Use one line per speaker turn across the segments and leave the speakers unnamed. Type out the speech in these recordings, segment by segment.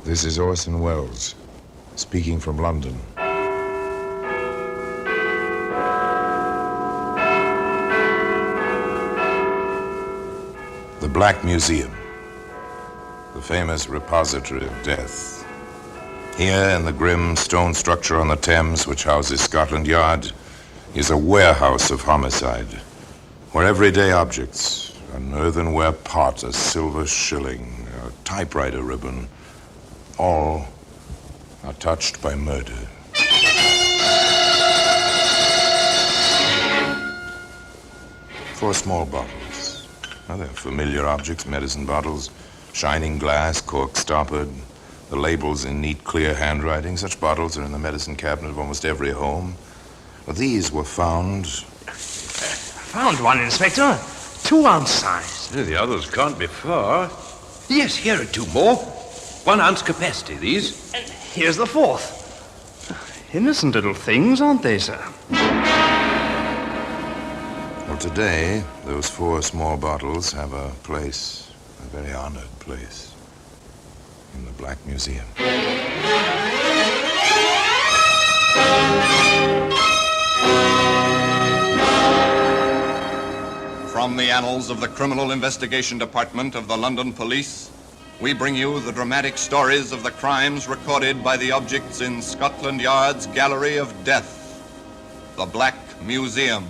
This is Orson Welles, speaking from London. The Black Museum, the famous repository of death. Here in the grim stone structure on the Thames, which houses Scotland Yard, is a warehouse of homicide, where everyday objects, an earthenware pot, a silver shilling, a typewriter ribbon, all are touched by murder. Four small bottles. Now, they're familiar objects, medicine bottles, shining glass, cork stoppered, the labels in neat, clear handwriting. Such bottles are in the medicine cabinet of almost every home. Well, these were found...
Found one, Inspector. 2 ounce size.
The others can't be far. Yes, here are 2 more. 1 ounce capacity, these.
And here's the 4th. Innocent little things, aren't they, sir?
Well, today, those 4 small bottles have a place, a very honored place, in the Black Museum.
From the annals of the Criminal Investigation Department of the London Police, we bring you the dramatic stories of the crimes recorded by the objects in Scotland Yard's Gallery of Death, the Black Museum.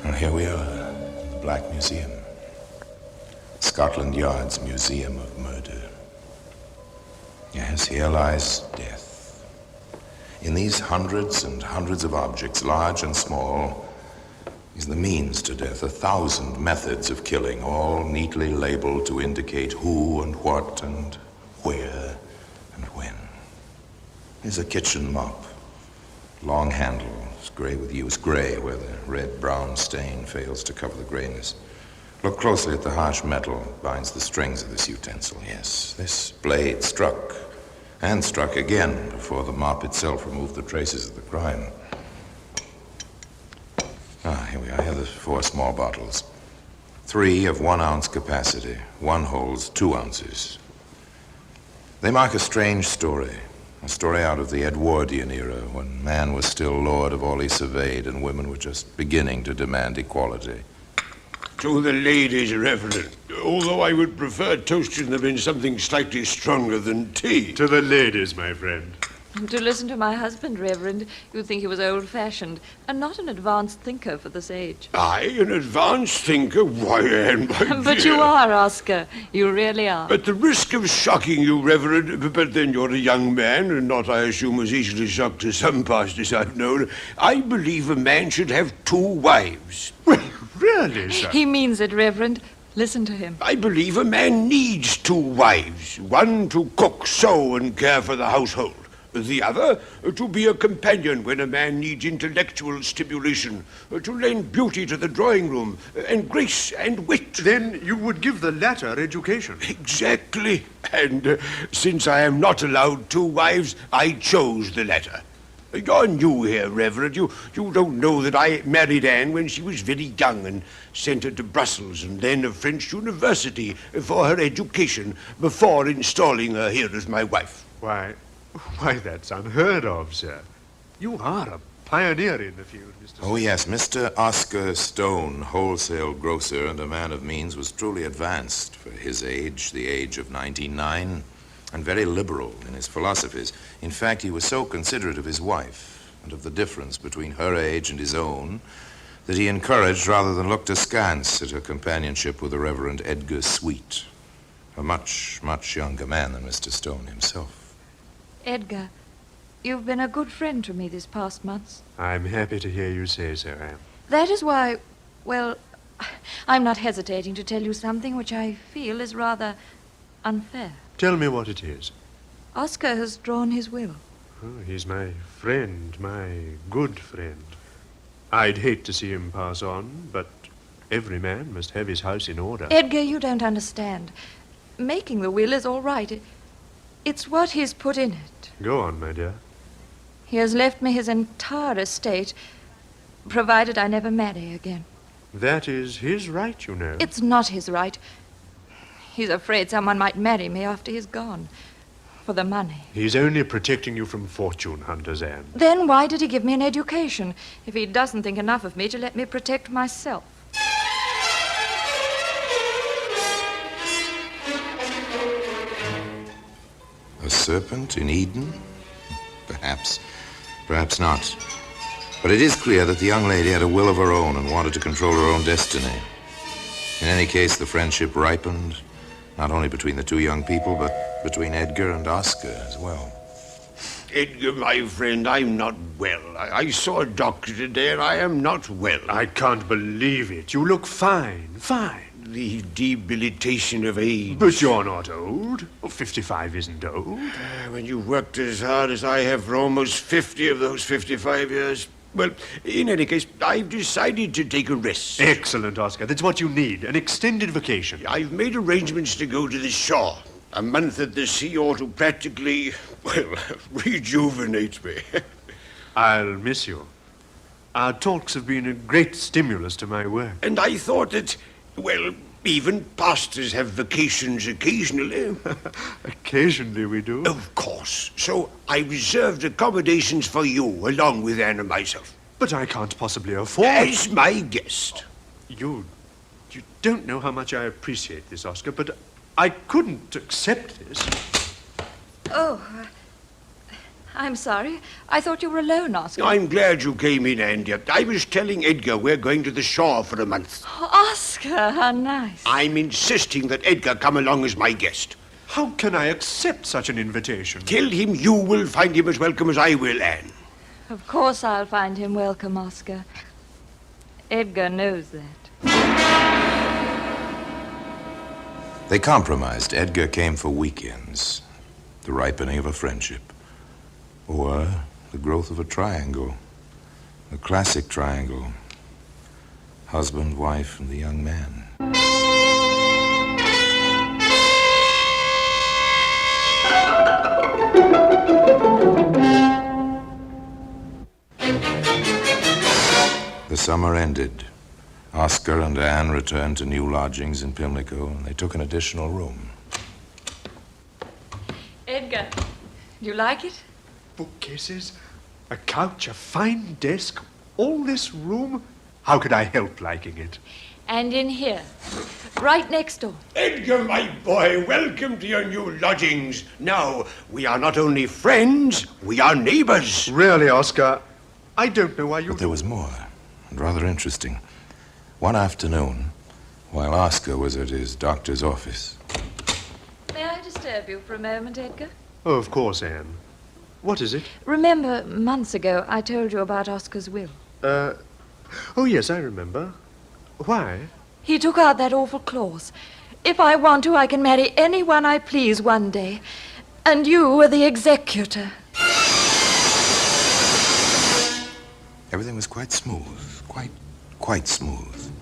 Well, here we are, the Black Museum. Scotland Yard's Museum of Murder. Yes, here lies death. In these hundreds and hundreds of objects, large and small, is the means to death, 1,000 methods of killing, all neatly labeled to indicate who and what and where and when. Here's a kitchen mop, long handle, it's gray with use, gray where the red-brown stain fails to cover the grayness. Look closely at the harsh metal that binds the strings of this utensil. Yes, this blade struck, and struck again before the mop itself removed the traces of the crime. Here we are. Here are the 4 small bottles. 3 of 1 ounce capacity. 1 holds 2 ounces. They mark a strange story, a story out of the Edwardian era, when man was still lord of all he surveyed and women were just beginning to demand equality.
To the ladies, Reverend, although I would prefer toasting them in something slightly stronger than tea.
To the ladies, my friend.
To listen to my husband, Reverend, you'd think he was old-fashioned and not an advanced thinker for this age.
I, an advanced thinker? Why, Anne, my
But
dear.
you are, Oscar. You really are.
At the risk of shocking you, Reverend, but then you're a young man, and not, I assume, as easily shocked as some pastors I've known, I believe a man should have 2 wives.
Well, really, sir?
He means it, Reverend. Listen to him.
I believe a man needs 2 wives. One to cook, sew, and care for the household. The other, to be a companion when a man needs intellectual stimulation, to lend beauty to the drawing room, and grace and wit.
Then you would give the latter education.
Exactly. And since I am not allowed 2 wives, I chose the latter. You're new here, Reverend. You don't know that I married Anne when she was very young and sent her to Brussels and then a French university for her education before installing her here as my wife.
Why, that's unheard of, sir. You are a pioneer in the field, Mr.
Oh, yes, Mr. Oscar Stone, wholesale grocer and a man of means, was truly advanced for his age, the age of 99, and very liberal in his philosophies. In fact, he was so considerate of his wife and of the difference between her age and his own that he encouraged rather than looked askance at her companionship with the Reverend Edgar Sweet, a much, much younger man than Mr. Stone himself.
Edgar, you've been a good friend to me these past months.
I'm happy to hear you say so, Anne.
That is why, well, I'm not hesitating to tell you something which I feel is rather unfair.
Tell me what it is.
Oscar has drawn his will.
Oh, he's my friend, my good friend. I'd hate to see him pass on, but every man must have his house in order.
Edgar, you don't understand. Making the will is all right. It's what he's put in it.
Go on, my dear.
He has left me his entire estate, provided I never marry again.
That is his right, you know.
It's not his right. He's afraid someone might marry me after he's gone. For the money.
He's only protecting you from fortune hunters, Anne.
Then why did he give me an education if he doesn't think enough of me to let me protect myself?
A serpent in Eden? Perhaps. Perhaps not. But it is clear that the young lady had a will of her own and wanted to control her own destiny. In any case, the friendship ripened, not only between the two young people, but between Edgar and Oscar as well.
Edgar, my friend, I'm not well. I saw a doctor today, and I am not well.
I can't believe it. You look fine, fine.
The debilitation of age.
But you're not old. 55 isn't old.
When you worked as hard as I have for almost 50 of those 55 years. Well, in any case, I've decided to take a rest.
Excellent, Oscar. That's what you need. An extended vacation.
I've made arrangements to go to the shore. A month at the sea ought to practically, well, rejuvenate me.
I'll miss you. Our talks have been a great stimulus to my work.
And I thought that, well, even pastors have vacations occasionally.
Occasionally we do.
Of course. So I reserved accommodations for you, along with Anne and myself.
But I can't possibly afford...
As my guest.
You don't know how much I appreciate this, Oscar, but I couldn't accept this.
Oh, I'm sorry. I thought you were alone, Oscar.
I'm glad you came in, Andy. I was telling Edgar we're going to the shore for a month.
Oscar, how nice.
I'm insisting that Edgar come along as my guest.
How can I accept such an invitation?
Tell him you will find him as welcome as I will, Anne.
Of course I'll find him welcome, Oscar. Edgar knows that.
They compromised. Edgar came for weekends, the ripening of a friendship, or the growth of a triangle, the classic triangle, husband, wife, and the young man. The summer ended. Oscar and Anne returned to new lodgings in Pimlico, and they took an additional room.
Edgar, do you like it?
Bookcases, a couch, a fine desk, all this room. How could I help liking it?
And in here, right next door.
Edgar, my boy, welcome to your new lodgings. Now, we are not only friends, we are neighbors.
Really, Oscar, I don't know why you...
But there was more, and rather interesting. One afternoon, while Oscar was at his doctor's office.
May I disturb you for a moment, Edgar?
Oh, of course, Anne. What is it?
Remember, months ago, I told you about Oscar's will.
Oh, yes, I remember. Why?
He took out that awful clause. If I want to, I can marry anyone I please one day. And you were the executor.
Everything was quite smooth, quite smooth.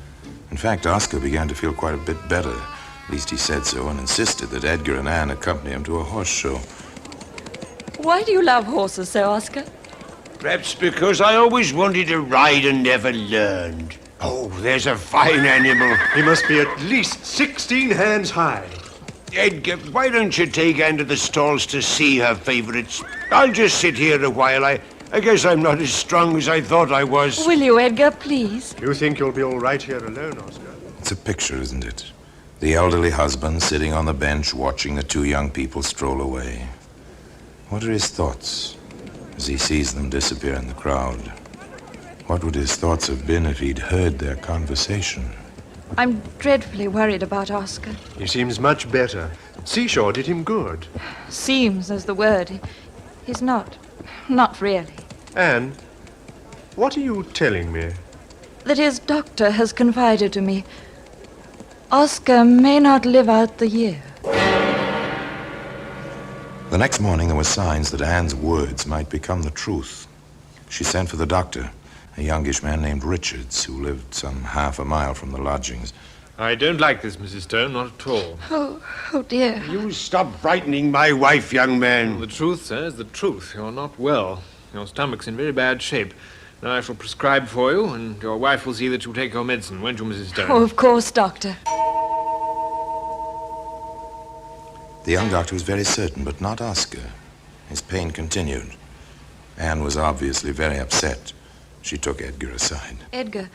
In fact, Oscar began to feel quite a bit better. At least he said so, and insisted that Edgar and Anne accompany him to a horse show.
Why do you love horses so, Oscar?
Perhaps because I always wanted to ride and never learned. Oh, there's a fine animal.
He must be at least 16 hands high.
Edgar, why don't you take Anne to the stalls to see her favorites? I'll just sit here a while. I guess I'm not as strong as I thought I was.
Will you, Edgar, please?
You think you'll be all right here alone, Oscar?
It's a picture, isn't it? The elderly husband sitting on the bench watching the two young people stroll away. What are his thoughts as he sees them disappear in the crowd? What would his thoughts have been if he'd heard their conversation?
I'm dreadfully worried about Oscar.
He seems much better. Seashore did him good.
Seems is the word. He's not really.
Anne, what are you telling me?
That his doctor has confided to me. Oscar may not live out the year.
The next morning, there were signs that Anne's words might become the truth. She sent for the doctor, a youngish man named Richards, who lived some half a mile from the lodgings.
I don't like this, Mrs. Stone, not at all.
Oh, dear.
You stop frightening my wife, young man.
The truth, sir, is the truth. You're not well. Your stomach's in very bad shape. Now I shall prescribe for you, and your wife will see that you take your medicine, won't you, Mrs. Stone?
Oh, of course, Doctor.
The young doctor was very certain, but not Oscar. His pain continued. Anne was obviously very upset. She took Edgar aside.
Edgar,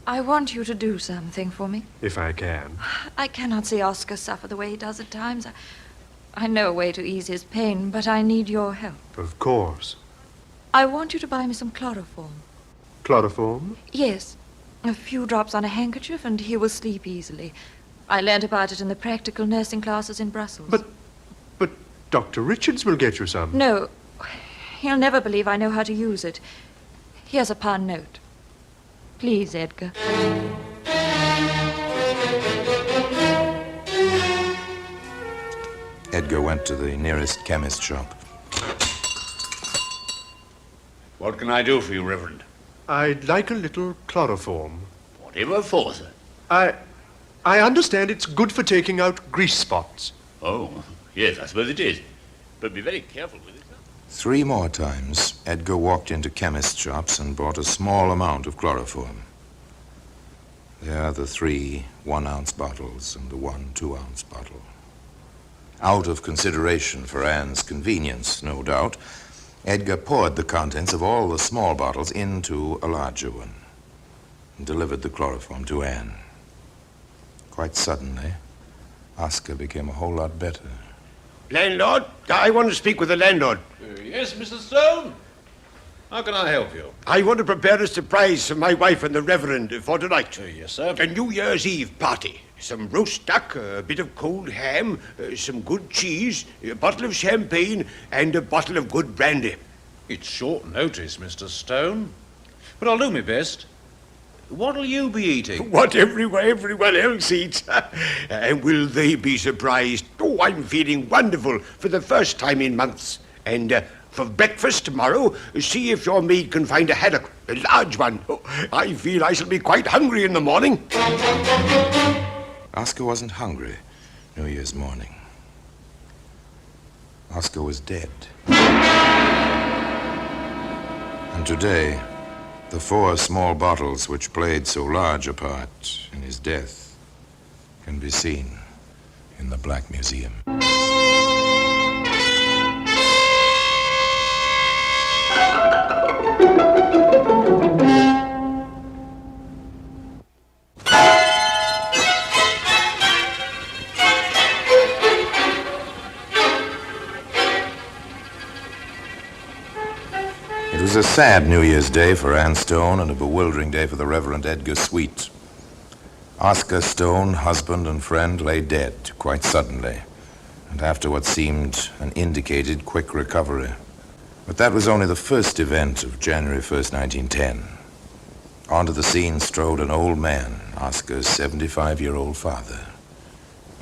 I want you to do something for me.
If I can.
I cannot see Oscar suffer the way he does at times. I know a way to ease his pain, but I need your help.
Of course.
I want you to buy me some chloroform.
Chloroform?
Yes. A few drops on a handkerchief, and he will sleep easily. I learned about it in the practical nursing classes in Brussels.
But Dr. Richards will get you some.
No. He'll never believe I know how to use it. Here's a pound note. Please, Edgar.
Edgar went to the nearest chemist shop.
What can I do for you, Reverend?
I'd like a little chloroform.
Whatever for, sir.
I understand it's good for taking out grease spots.
Oh, yes, I suppose it is. But be very careful with it, sir.
3 more times, Edgar walked into chemist shops and bought a small amount of chloroform. There are the 3 1-ounce bottles and the 1 2-ounce bottle. Out of consideration for Anne's convenience, no doubt, Edgar poured the contents of all the small bottles into a larger one and delivered the chloroform to Anne. Quite suddenly, Oscar became a whole lot better.
Landlord, I want to speak with the landlord.
Yes, Mr. Stone? How can I help you?
I want to prepare a surprise for my wife and the Reverend for tonight.
Yes, sir.
A New Year's Eve party. Some roast duck, a bit of cold ham, some good cheese, a bottle of champagne, and a bottle of good brandy.
It's short notice, Mr. Stone. But I'll do my best. What'll you be eating?
What everyone else eats. And will they be surprised? Oh, I'm feeling wonderful for the first time in months. And for breakfast tomorrow, see if your maid can find a haddock, a large one. Oh, I feel I shall be quite hungry in the morning.
Oscar wasn't hungry New Year's morning. Oscar was dead. And today, the 4 small bottles which played so large a part in his death can be seen in the Black Museum. It was a sad New Year's Day for Anne Stone and a bewildering day for the Reverend Edgar Sweet. Oscar Stone, husband and friend, lay dead quite suddenly, and after what seemed an indicated quick recovery. But that was only the first event of January 1st, 1910. Onto the scene strode an old man, Oscar's 75-year-old father.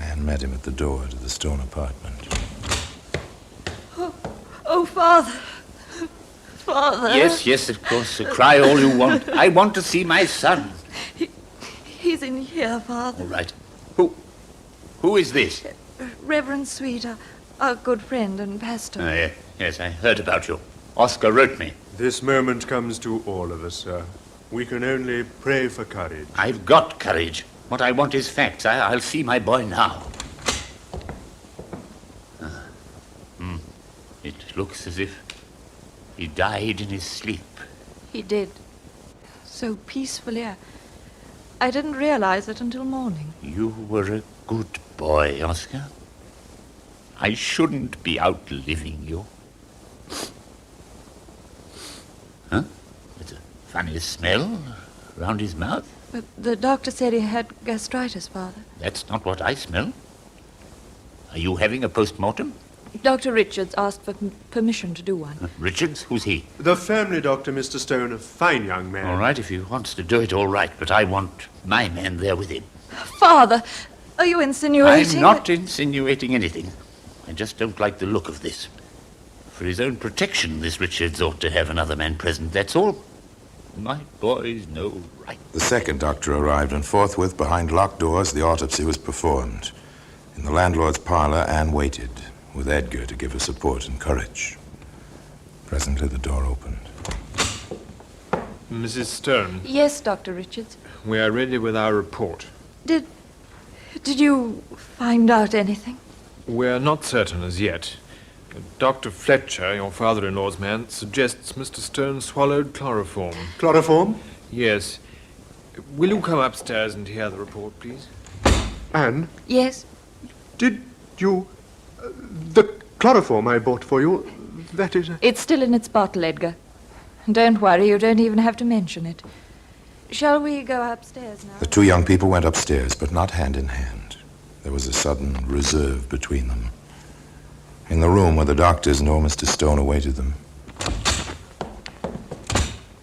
Anne met him at the door to the Stone apartment.
Oh, Father. Father.
Yes, of course. Cry all you want. I want to see my son.
He's in here, Father.
All right. Who is this?
Reverend Sweet, our good friend and pastor.
Yes, I heard about you. Oscar wrote me.
This moment comes to all of us, sir. We can only pray for courage.
I've got courage. What I want is facts. I'll see my boy now. It looks as if he died in his sleep.
He did. So peacefully. I didn't realize it until morning.
You were a good boy, Oscar. I shouldn't be outliving you. Huh? There's a funny smell around his mouth.
But the doctor said he had gastritis, Father.
That's not what I smell. Are you having a post-mortem?
Dr. Richards asked for permission to do one.
Richards? Who's he?
The family doctor, Mr. Stone, a fine young man.
All right, if he wants to do it, all right. But I want my man there with him.
Father, are you insinuating?
I'm not insinuating anything. I just don't like the look of this. For his own protection, this Richards ought to have another man present, that's all. My boys know right.
The second doctor arrived, and forthwith, behind locked doors, the autopsy was performed. In the landlord's parlor, Anne waited, with Edgar to give her support and courage. Presently, the door opened.
Mrs. Stone,
Yes, Dr. Richards.
we are ready with our report.
Did you find out anything?
We're not certain as yet. Dr. Fletcher, your father-in-law's man, suggests Mr. Stone swallowed chloroform.
Chloroform?
Yes. Will you come upstairs and hear the report, please?
Anne,
Yes.
did you... the chloroform I bought for you, that is...
It's still in its bottle, Edgar. Don't worry, you don't even have to mention it. Shall we go upstairs now?
The two young people went upstairs, but not hand in hand. There was a sudden reserve between them. In the room where the doctors and old Mr. Stone awaited them.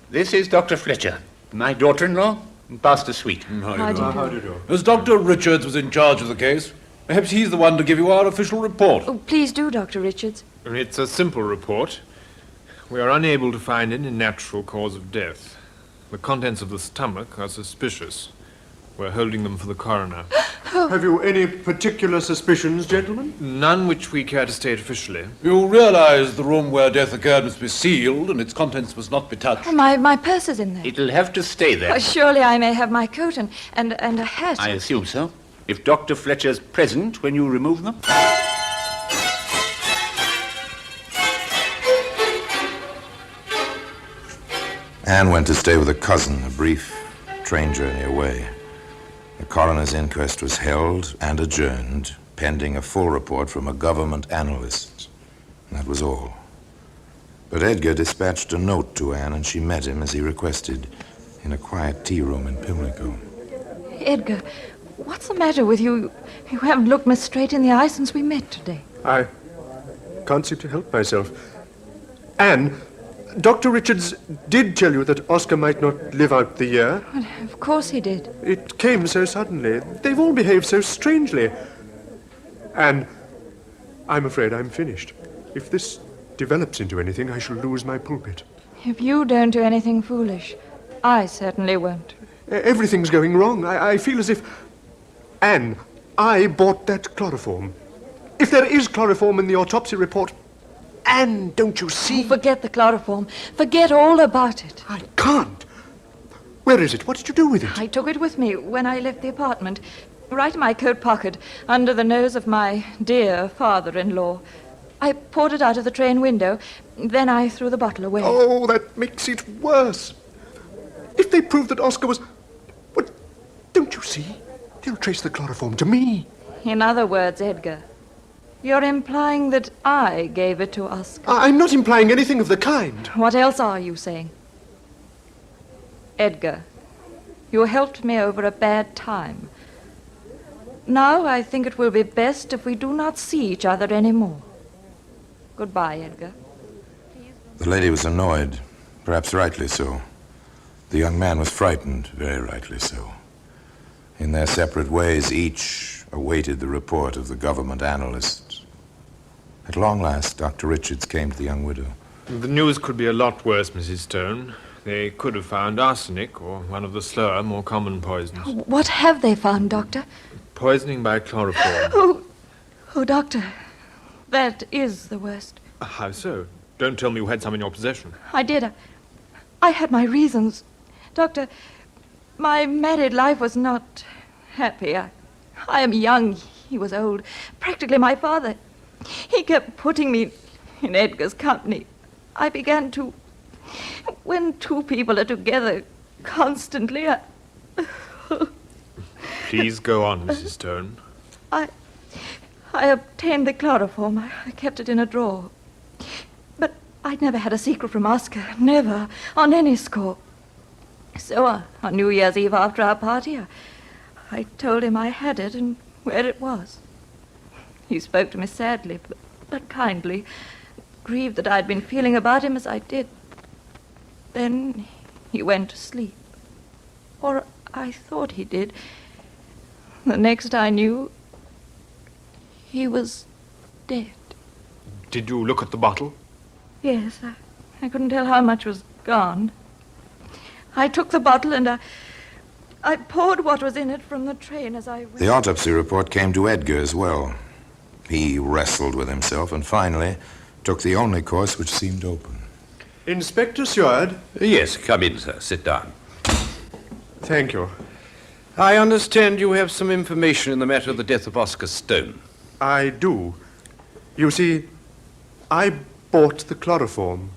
This is Dr. Fletcher, my daughter-in-law, and Pastor Sweet.
How do you do?
As Dr. Richards was in charge of the case, perhaps he's the one to give you our official report.
Oh, please do, Dr. Richards.
It's a simple report. We are unable to find any natural cause of death. The contents of the stomach are suspicious. We're holding them for the coroner.
Have you any particular suspicions, gentlemen?
None which we care to state officially.
You realize the room where death occurred must be sealed and its contents must not be touched.
Oh, my purse is in there.
It'll have to stay there.
Oh, surely I may have my coat and a hat.
I assume so. If Dr. Fletcher's present when you remove them.
Anne went to stay with a cousin, a brief train journey away. The coroner's inquest was held and adjourned, pending a full report from a government analyst. And that was all. But Edgar dispatched a note to Anne, and she met him, as he requested, in a quiet tea room in Pimlico.
Edgar, what's the matter with you? You haven't looked me straight in the eye since we met today.
I can't seem to help myself. Anne, Dr. Richards did tell you that Oscar might not live out the year.
Well, of course he did.
It came so suddenly. They've all behaved so strangely. Anne, I'm afraid I'm finished. If this develops into anything, I shall lose my pulpit.
If you don't do anything foolish, I certainly won't.
Everything's going wrong. I feel as if... Anne, I bought that chloroform. If there is chloroform in the autopsy report... Anne, don't you see?
Oh, forget the chloroform. Forget all about it.
I can't. Where is it? What did you do with it?
I took it with me when I left the apartment, right in my coat pocket, under the nose of my dear father-in-law. I poured it out of the train window, then I threw the bottle away.
Oh, that makes it worse. If they prove that Oscar was... What? Don't you see? They'll trace the chloroform to me.
In other words, Edgar, you're implying that I gave it to Oscar.
I'm not implying anything of the kind.
What else are you saying? Edgar, you helped me over a bad time. Now I think it will be best if we do not see each other anymore. Goodbye, Edgar.
The lady was annoyed, perhaps rightly so. The young man was frightened, very rightly so. In their separate ways, each awaited the report of the government analyst. At long last, Dr. Richards came to the young widow.
The news could be a lot worse, Mrs. Stone. They could have found arsenic or one of the slower, more common poisons.
What have they found, Doctor?
Poisoning by chloroform.
Oh, Doctor, that is the worst.
How so? Don't tell me you had some in your possession.
I did. I had my reasons. Doctor, my married life was not happy. I am young. He was old. Practically my father. He kept putting me in Edgar's company. I began to... When two people are together constantly,
Please go on, Mrs. Stone.
I obtained the chloroform. I kept it in a drawer. But I'd never had a secret from Oscar. Never. On any score. So on New Year's Eve after our party, I told him I had it and where it was. He spoke to me sadly, but kindly, grieved that I'd been feeling about him as I did. Then he went to sleep. Or I thought he did. The next I knew, he was dead.
Did you look at the bottle?
Yes, I couldn't tell how much was gone. I took the bottle and I poured what was in it from the train as I went.
The autopsy report came to Edgar as well. He wrestled with himself and finally took the only course which seemed open.
Inspector Seward?
Yes, come in, sir. Sit down.
Thank you.
I understand you have some information in the matter of the death of Oscar Stone.
I do. You see, I bought the chloroform.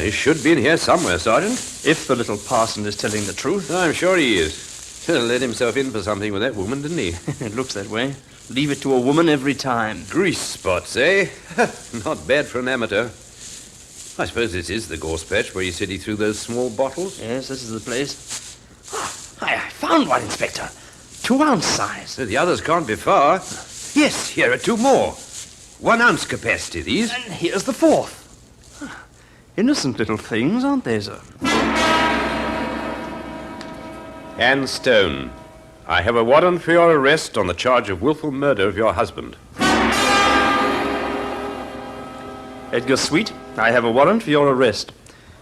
He should be in here somewhere, Sergeant.
If the little parson is telling the truth.
I'm sure he is. Let himself in for something with that woman, didn't he?
It looks that way. Leave it to a woman every time.
Grease spots, eh? Not bad for an amateur. I suppose this is the gorse patch where you said he threw those small bottles?
Yes, this is the place. I found one, Inspector. 2-ounce size.
The others can't be far. Yes, here are 2 more. 1 ounce capacity, these.
And here's the 4th. Innocent little things, aren't they, sir?
Anne Stone, I have a warrant for your arrest on the charge of willful murder of your husband.
Edgar Sweet, I have a warrant for your arrest.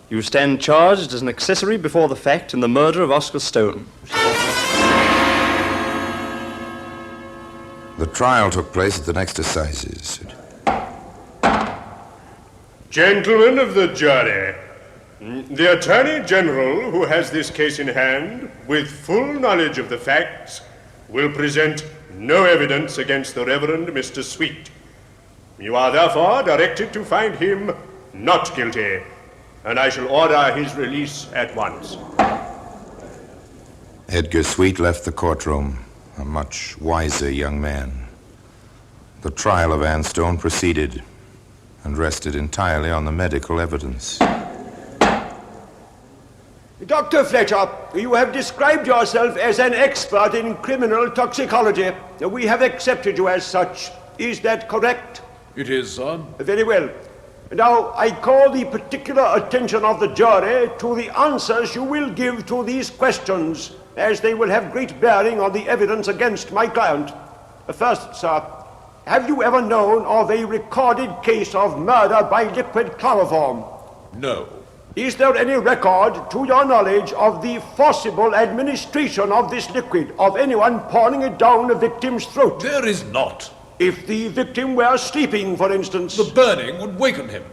You stand charged as an accessory before the fact in the murder of Oscar Stone.
The trial took place at the next assizes.
Gentlemen of the jury, the Attorney General, who has this case in hand, with full knowledge of the facts, will present no evidence against the Reverend Mr. Sweet. You are therefore directed to find him not guilty, and I shall order his release at once.
Edgar Sweet left the courtroom, a much wiser young man. The trial of Anne Stone proceeded and rested entirely on the medical evidence.
Dr. Fletcher, you have described yourself as an expert in criminal toxicology. We have accepted you as such. Is that correct?
It is, sir.
Very well. Now, I call the particular attention of the jury to the answers you will give to these questions, as they will have great bearing on the evidence against my client. First, sir, have you ever known of a recorded case of murder by liquid chloroform?
No.
Is there any record, to your knowledge, of the forcible administration of this liquid, of anyone pouring it down a victim's throat?
There is not.
If the victim were sleeping, for instance.
The burning would waken him.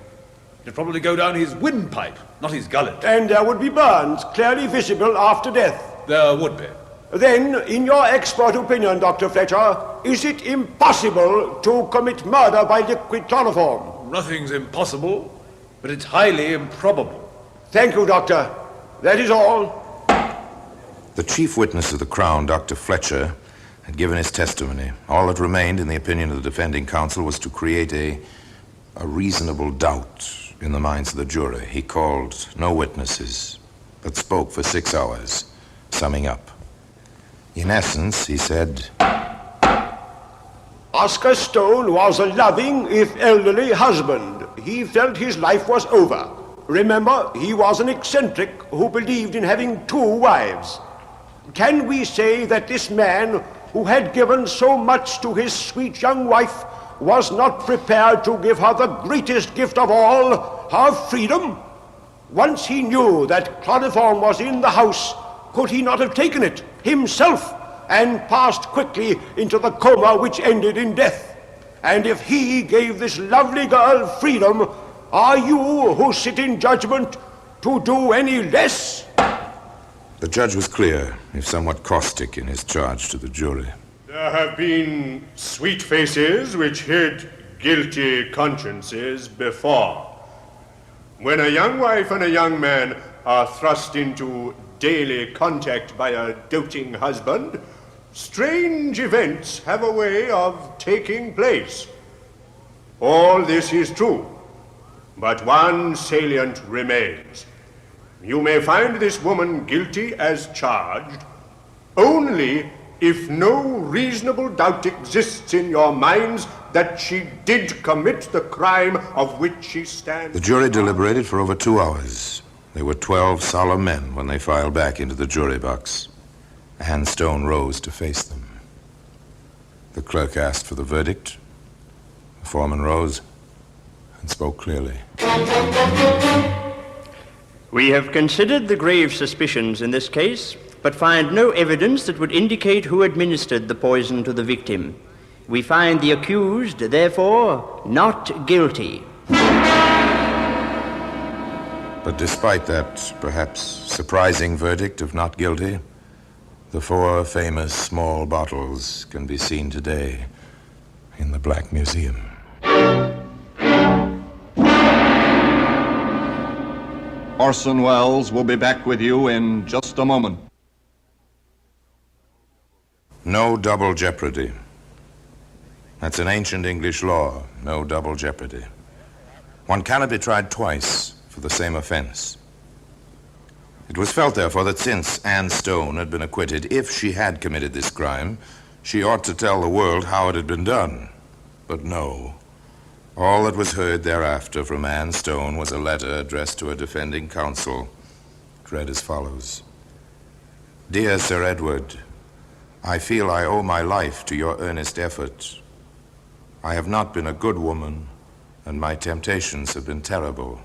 It'd probably go down his windpipe, not his gullet.
And there would be burns clearly visible after death.
There would be.
Then, in your expert opinion, Dr. Fletcher, is it impossible to commit murder by liquid chloroform?
Nothing's impossible, but it's highly improbable.
Thank you, Doctor. That is all.
The chief witness of the Crown, Dr. Fletcher, had given his testimony. All that remained, in the opinion of the defending counsel, was to create a reasonable doubt in the minds of the jury. He called no witnesses, but spoke for 6 hours, summing up. In essence, he said,
Oscar Stone was a loving, if elderly, husband. He felt his life was over. Remember, he was an eccentric who believed in having 2 wives. Can we say that this man, who had given so much to his sweet young wife, was not prepared to give her the greatest gift of all, her freedom? Once he knew that chloroform was in the house, could he not have taken it himself and passed quickly into the coma which ended in death? And if he gave this lovely girl freedom, are you, who sit in judgment, to do any less?
The judge was clear, if somewhat caustic, in his charge to the jury.
There have been sweet faces which hid guilty consciences before. When a young wife and a young man are thrust into daily contact by a doting husband, strange events have a way of taking place. All this is true, but one salient remains. You may find this woman guilty as charged only if no reasonable doubt exists in your minds that she did commit the crime of which she stands.
The jury deliberated for over 2 hours. They were 12 solemn men when they filed back into the jury box. Anne Stone rose to face them. The clerk asked for the verdict. The foreman rose and spoke clearly.
We have considered the grave suspicions in this case, but find no evidence that would indicate who administered the poison to the victim. We find the accused, therefore, not guilty.
But despite that perhaps surprising verdict of not guilty, the 4 famous small bottles can be seen today in the Black Museum.
Orson Welles will be back with you in just a moment.
No double jeopardy. That's an ancient English law, no double jeopardy. One cannot be tried twice for the same offense. It was felt, therefore, that since Anne Stone had been acquitted, if she had committed this crime, she ought to tell the world how it had been done. But no. All that was heard thereafter from Anne Stone was a letter addressed to a defending counsel. It read as follows. Dear Sir Edward, I feel I owe my life to your earnest effort. I have not been a good woman, and my temptations have been terrible.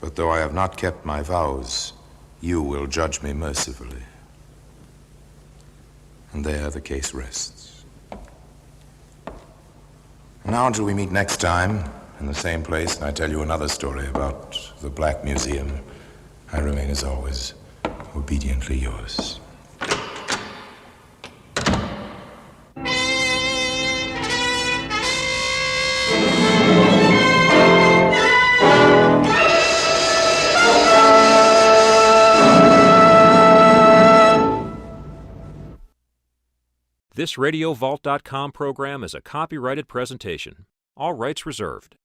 But though I have not kept my vows, you will judge me mercifully. And there the case rests. Now until we meet next time in the same place and I tell you another story about the Black Museum, I remain as always obediently yours.
This RadioVault.com program is a copyrighted presentation. All rights reserved.